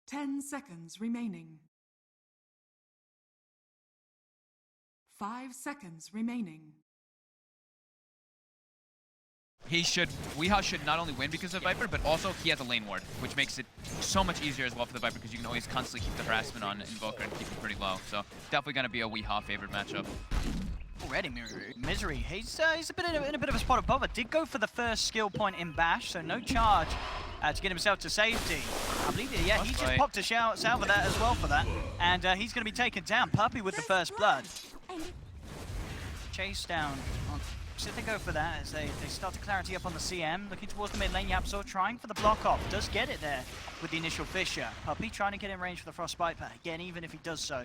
10 seconds remaining. 5 seconds remaining. Weehaw should not only win because of Viper, but also he has a lane ward, which makes it so much easier as well for the Viper because you can always constantly keep the harassment on Invoker and keep him pretty low. So definitely going to be a Weehaw favored matchup. Already Misery, he's a bit in a bit of a spot of bother. Did go for the first skill point in Bash, so no charge to get himself to safety. I believe he just popped a salve that as well for that, and he's going to be taken down. Puppey with the first blood. Chase down on. So they go for that as they start to clarity up on the CM, looking towards the mid lane. YapzOr trying for the block off, does get it there with the initial Fissure. Puppey trying to get in range for the Frostbite, but again, even if he does so,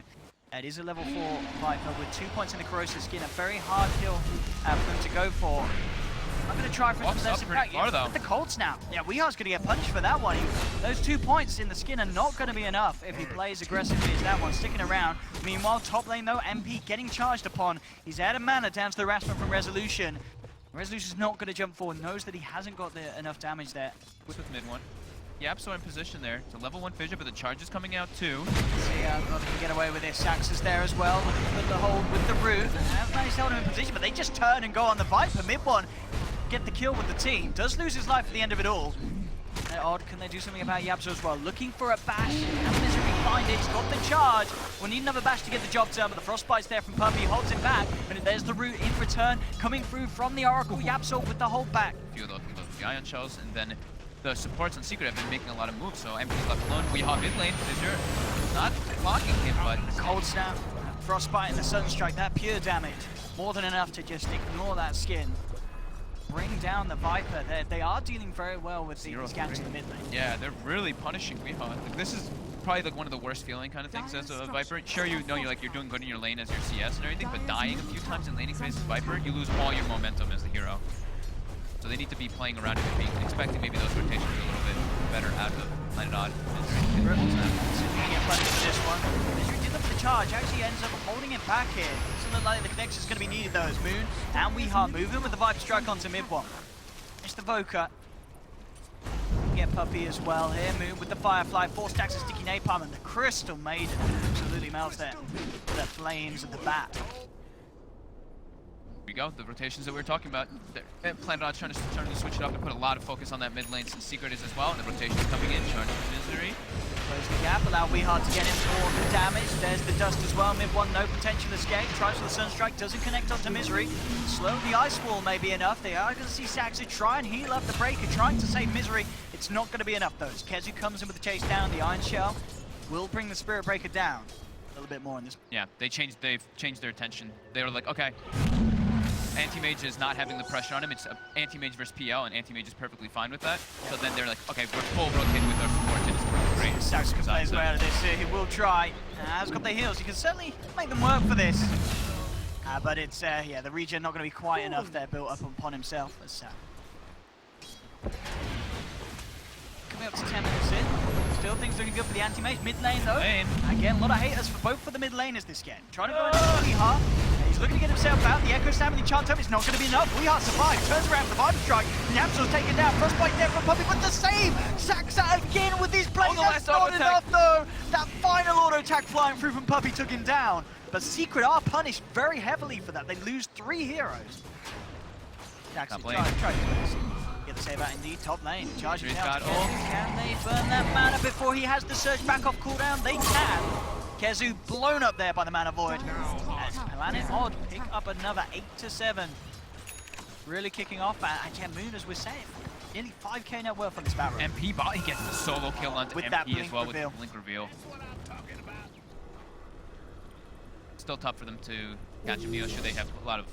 it is a level 4 Viper with 2 points in the Corrosive Skin, a very hard kill for them to go for. I'm going to try for some with the Cold Snap. Yeah, Weeha's going to get punished for that one. Those 2 points in the skin are not going to be enough if he plays aggressively as that one, sticking around. Meanwhile, top lane though, MP getting charged upon. He's out of mana down to the harassment from Resolution. Resolution's not going to jump forward, knows that he hasn't got enough damage there. With mid one. YapzOr in position there. It's a level 1 Fissure, but the charge is coming out too. See how they can get away with this. Sax is there as well, with the hold with the root. Have managed to hold him in position, but they just turn and go on the Viper. Mid one, get the kill with the team. Does lose his life at the end of it all. They're odd. Can they do something about YapzOr as well? Looking for a bash. And Misery find it. He's got the charge. We'll need another bash to get the job done, but the Frostbite's there from Puppey. Holds him back. And there's the root in return. Coming through from the Oracle. YapzOr with the hold back. A few of the Ion Shells, and then the supports on Secret have been making a lot of moves, so MP's left alone. Weehaw mid lane. Fissure not blocking him, but the Cold Snap, Frostbite, and the Sunstrike. That pure damage. More than enough to just ignore that skin. Bring down the Viper. They are dealing very well with these ganks in the mid lane. Yeah, they're really punishing Weehaw. Like, this is probably like one of the worst feeling kind of things as a Viper. Sure, you know you're doing good in your lane as your CS and everything, but dying a few times in laning phase as Viper, you lose all your momentum as the hero. So they need to be playing around it and expecting maybe those rotations a little bit better out of Planetod. Get punished for this one. Misery did look for the charge, actually ends up holding it back here. Doesn't look like the connection's going to be needed though, as Moon and Weehaw moving with the Viper strike onto mid one. It's the Voca. Get Puppey as well here. Moon with the Firefly, 4 stacks of sticky napalm, and the Crystal Maiden absolutely melts there. The flames of the bat. Here we go, the rotations that we were talking about. Planetod's trying to switch it up and put a lot of focus on that mid lane since Secret is as well, and the rotations coming in, charging Misery. Close the gap, allow Weehaw to get in for the damage. There's the dust as well. Mid one, no potential escape. Tries for the Sunstrike, doesn't connect onto Misery. Slow the Ice Wall may be enough. They are going to see Saxon try and heal up the Breaker, trying to save Misery. It's not going to be enough though. As KheZu comes in with the chase down, the Iron Shell will bring the Spirit Breaker down. A little bit more in this. Yeah, they've changed their attention. They were like, okay, Anti-Mage is not having the pressure on him. It's Anti-Mage versus PL, and Anti-Mage is perfectly fine with that. So then they're like, okay, we're full rotating with our support, and it's working great. Sax can play his way out of this. He will try. Has got the heals. He can certainly make them work for this. But it's, yeah, the regen not going to be quite enough there, built up upon himself. Coming up to 10 minutes in. Still things looking good for the Anti-Mage. Mid lane though. Again, a lot of haters for both for the mid laners this game. Trying to go into Weehaw. He's looking to get himself out. The Echo Stab and the Enchant Tome is not going to be enough. Weehaw survives. Turns around for the Viper Strike. YapzOr's taken down. Frostbite there from Puppey, but the save! Saxa again with these plays. That's not enough though. That final auto attack flying through from Puppey took him down. But Secret are punished very heavily for that. They lose 3 heroes. Saxa try to get the save out indeed. Top lane. Charging down. Can they burn that mana before he has the surge back off cooldown? They can. KheZu blown up there by the Mana Void. As Planetod pick up another 8-7. Really kicking off. And yeah, Moon, as we're saying, nearly 5k net worth on this battle. MP bot, he gets the solo kill onto with MP that as well reveal. with the blink reveal. Still tough for them to catch him. Should they have a lot of,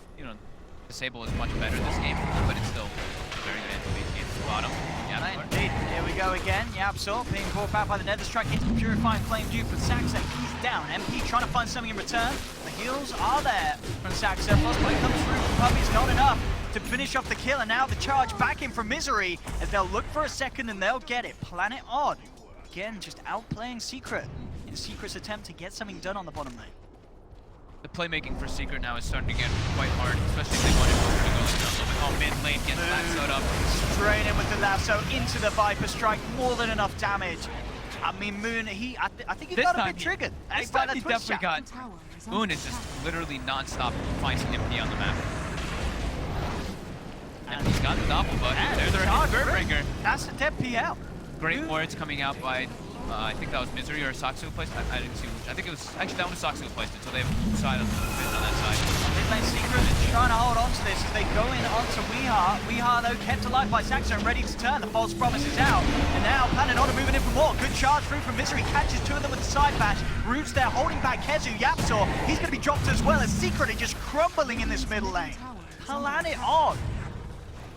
Disable is much better this game, but it's still a very good anti-mage game at the bottom. Yeah, indeed. Here we go again. YapzOr being caught back by the Nether Strike into the Purifying Flame due for Saxa. He's down. MP trying to find something in return. The heals are there from Saxa. Frostbite comes through from Puppey's not enough to finish off the kill, and now the charge back in from Misery as they'll look for a second and they'll get it. Planetod again just outplaying Secret in Secret's attempt to get something done on the bottom lane. The playmaking for Secret now is starting to get quite hard, especially if they want to go a little bit on mid lane, get lassoed up. Straight in with the lasso into the Viper Strike, more than enough damage. I mean, Moon, I think he This got a time bit triggered. This By time that he twitch definitely chat. got. Moon is just literally non-stop finding MP on the map. And he's got the doppel, but there's their Bird-Bringer. That's a dead PL. Great words coming out by, I think that was Misery or Saksu who placed it. I didn't see which. I think it was, actually that one was Saksu who placed it, so they have side on that side. Mid lane Secret is trying to hold on to this as they go in onto Weeha. Weeha, though, kept alive by Saxo and ready to turn. The false promise is out. And now Planet Otter moving in for more. Good charge through from Misery. Catches two of them with the side bash. Roots there holding back KheZu. YapzOr, he's going to be dropped as well as Secret are just crumbling in this middle lane. Planet Odd.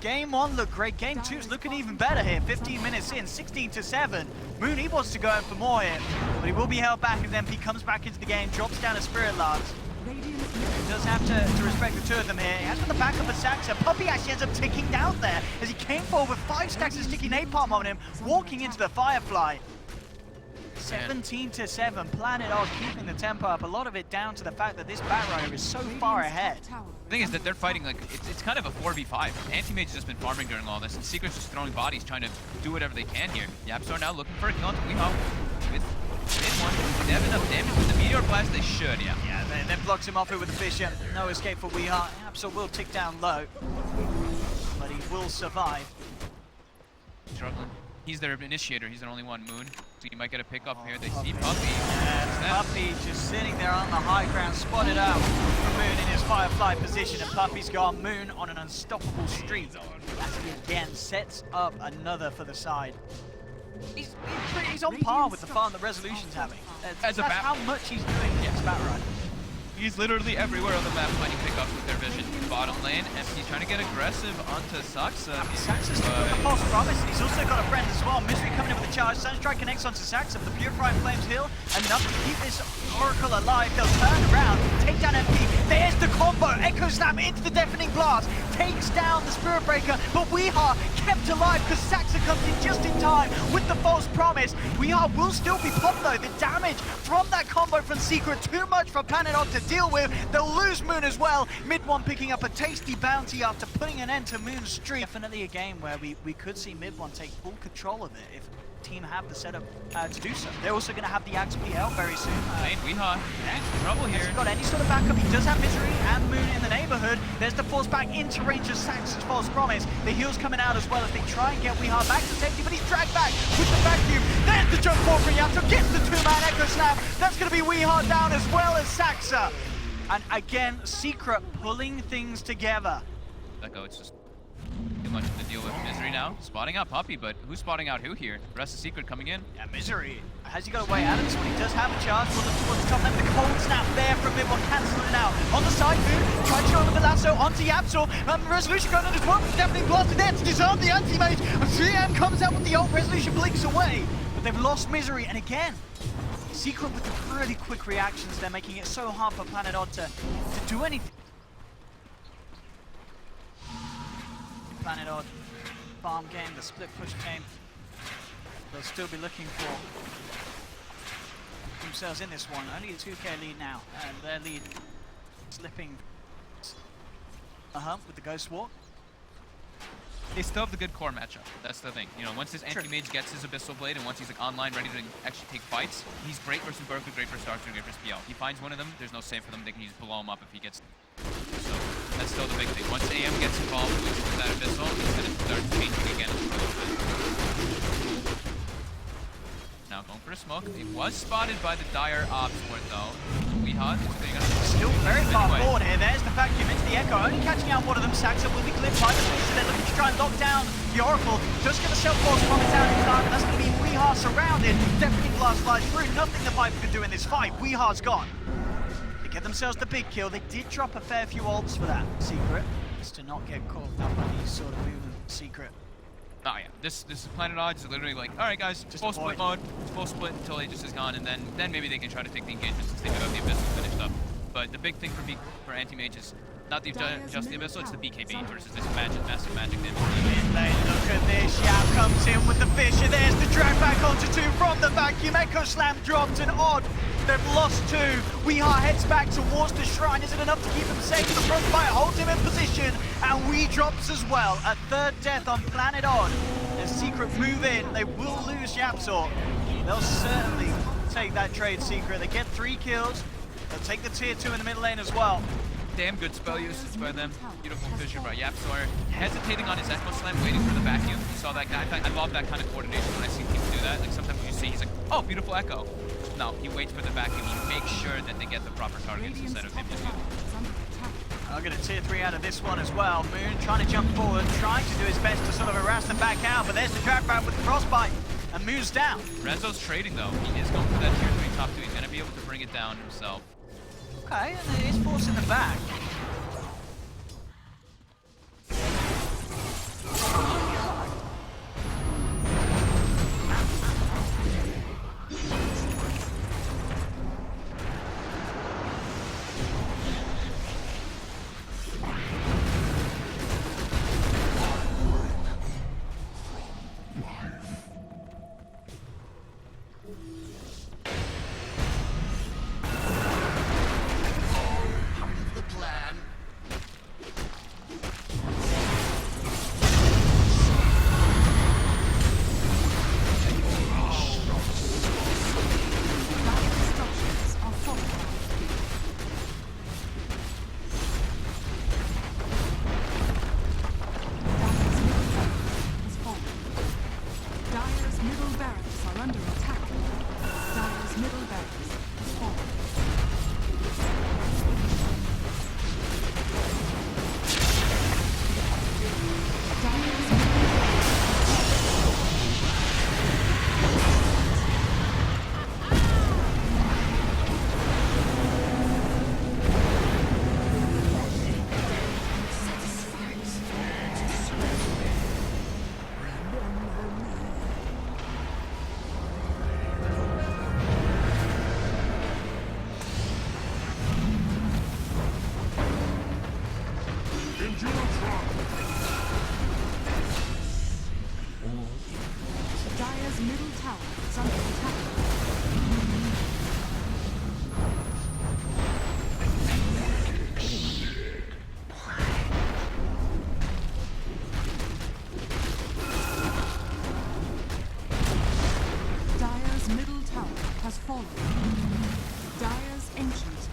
Game 1 looked great. Game 2's looking even better here. 15 minutes in, 16-7. Moon, he wants to go in for more here, but he will be held back as MP comes back into the game, drops down a Spirit Lance. He does have to respect the two of them here. He has got the backup of Saxa. Puppey actually ends up ticking down there as he came forward with 5 stacks of sticky napalm on him, walking into the Firefly. 17-7, Planet Oz keeping the tempo up. A lot of it down to the fact that this Batrider is so far ahead. The thing is that they're fighting like, it's kind of a 4v5. Anti-Mage has just been farming during all this, and Secret's just throwing bodies, trying to do whatever they can here. YapzOr now looking for a kill onto Weeha with mid-1. They have enough damage with the Meteor Blast, they should, yeah. Yeah, then blocks him off here with the Fisher. No escape for Weeha. YapzOr will tick down low, but he will survive. Struggling. He's their initiator, he's their only one, Moon. So you might get a pick up here. They see Puppey. Puppey just sitting there on the high ground, spotted out from Moon in his Firefly position, and Puppey's gone. Moon on an unstoppable streak. As he again sets up another for the side. He's on par with the farm that Resolution's having. That's how much he's doing against Batrider. He's literally everywhere on the map finding pickups with their vision. Bottom lane, and he's trying to get aggressive onto Saxa. Saxa's still got the false promise, and he's also got a friend as well. Misery coming in with a charge. Sunstrike connects onto Saxa, but the Purifying Flames heal enough to keep this Oracle alive. They'll turn around, take down MP. There's the combo. Echo Slam into the Deafening Blast. Takes down the Spirit Breaker, but Weeha kept alive because Saxa comes in just in time with the false promise. Weeha will still be popped though. The damage from that combo from Secret, too much for Planet Odd to deal with. They'll lose Moon as well. Mid-1 picking up a tasty bounty after putting an end to Moon's streak. Definitely a game where we could see Mid-1 take full control of it if team have the setup to do so. They're also going to have the Axe PL very soon. Weeha, trouble here. He's got any sort of backup. He does have Misery and Moon in the neighborhood. There's the force back into range of Saxon's false promise. The heals coming out as well as they try and get Weeha back to safety, but he's dragged back with the vacuum. There's the jump forward from YapzOr, gets the two-man Echo Slam. That's going to be Weeha down as well as Saxa. And again, Secret pulling things together. It's just too much to deal with. Misery now spotting out Puppey, but who's spotting out who here? The rest of Secret coming in. Yeah, Misery. Has he got a way out of this one? He does have a charge. We'll look towards the top lane. The cold snap there from Mid-1, cancelling it out. On the side move, trying to go with the lasso onto YapzOr. Resolution going in as well. Definitely blasted there to disarm the anti-mage. And 3M comes out with the ult. Resolution blinks away. But they've lost Misery, and again, Secret with the really quick reactions. They're making it so hard for Planet Odd to do anything. Planet Odd farm game, the split push game. They'll still be looking for themselves in this one. Only a 2k lead now, and their lead slipping with the Ghost Walk. They still have the good core matchup. That's the thing. You know, once this anti-mage gets his Abyssal Blade and once he's like online, ready to actually take fights, he's great versus Berkeley, great for Starks, great for PL. He finds one of them, there's no save for them, they can just blow him up if he gets. So that's still the big thing. Once AM gets involved with that Abyssal, he's gonna start changing again for a little bit. Now going for a smoke. He was spotted by the Dire Ops ward though. Weeha, still very far forward here. There's the vacuum into the Echo, only catching out one of them. Saxa will be clipped by the Fisher. They're looking to try and lock down the Oracle. Just going to self-force promise out in time, and that's going to be Weeha surrounded. Definitely blast flies through. Nothing the Viper can do in this fight. Weeha's gone. They get themselves the big kill. They did drop a fair few ults for that Secret, just to not get caught up by these sort of movement Secret. Oh yeah, this Planet Odds is literally like, all right guys, just full split mode, full split until Aegis is gone, and then maybe they can try to take the engagement since they do have the Abyssal finished up. But the big thing for anti-mage is not the just the Abyssal, it's the BKB versus this massive magic damage. Look at this, Yap comes in with the Fisher. There's the drag back onto two from the vacuum. Echo Slam dropped and Odd. They've lost two. Weeha heads back towards the shrine. Is it enough to keep him safe? The front fire holds him in position, and Wee drops as well. A third death on Planet Odd. As Secret move in, they will lose YapzOr. they'll certainly take that trade secret. They get 3 kills. They'll take the tier 2 in the mid lane as well. Damn good spell usage by them. Beautiful vision by YapzOr. Hesitating on his Echo Slam, waiting for the vacuum. You saw that guy. I love that kind of coordination when I see teams do that. Like sometimes you see he's like, oh, beautiful Echo. No, he waits for the vacuum. He makes sure that they get the proper targets instead of him just using. I'll get a tier 3 out of this one as well. Moon trying to jump forward, trying to do his best to sort of harass them back out, but there's the drag back with the Frostbite, and Moon's down. Renzo's trading though. He is going for that tier 3 top 2. He's going to be able to bring it down himself. Okay, and it is forcing them back.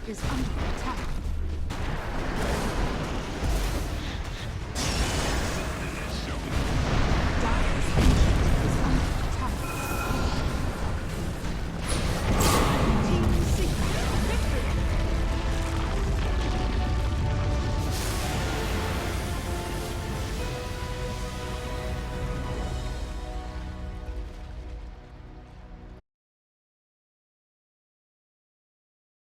Is under attack.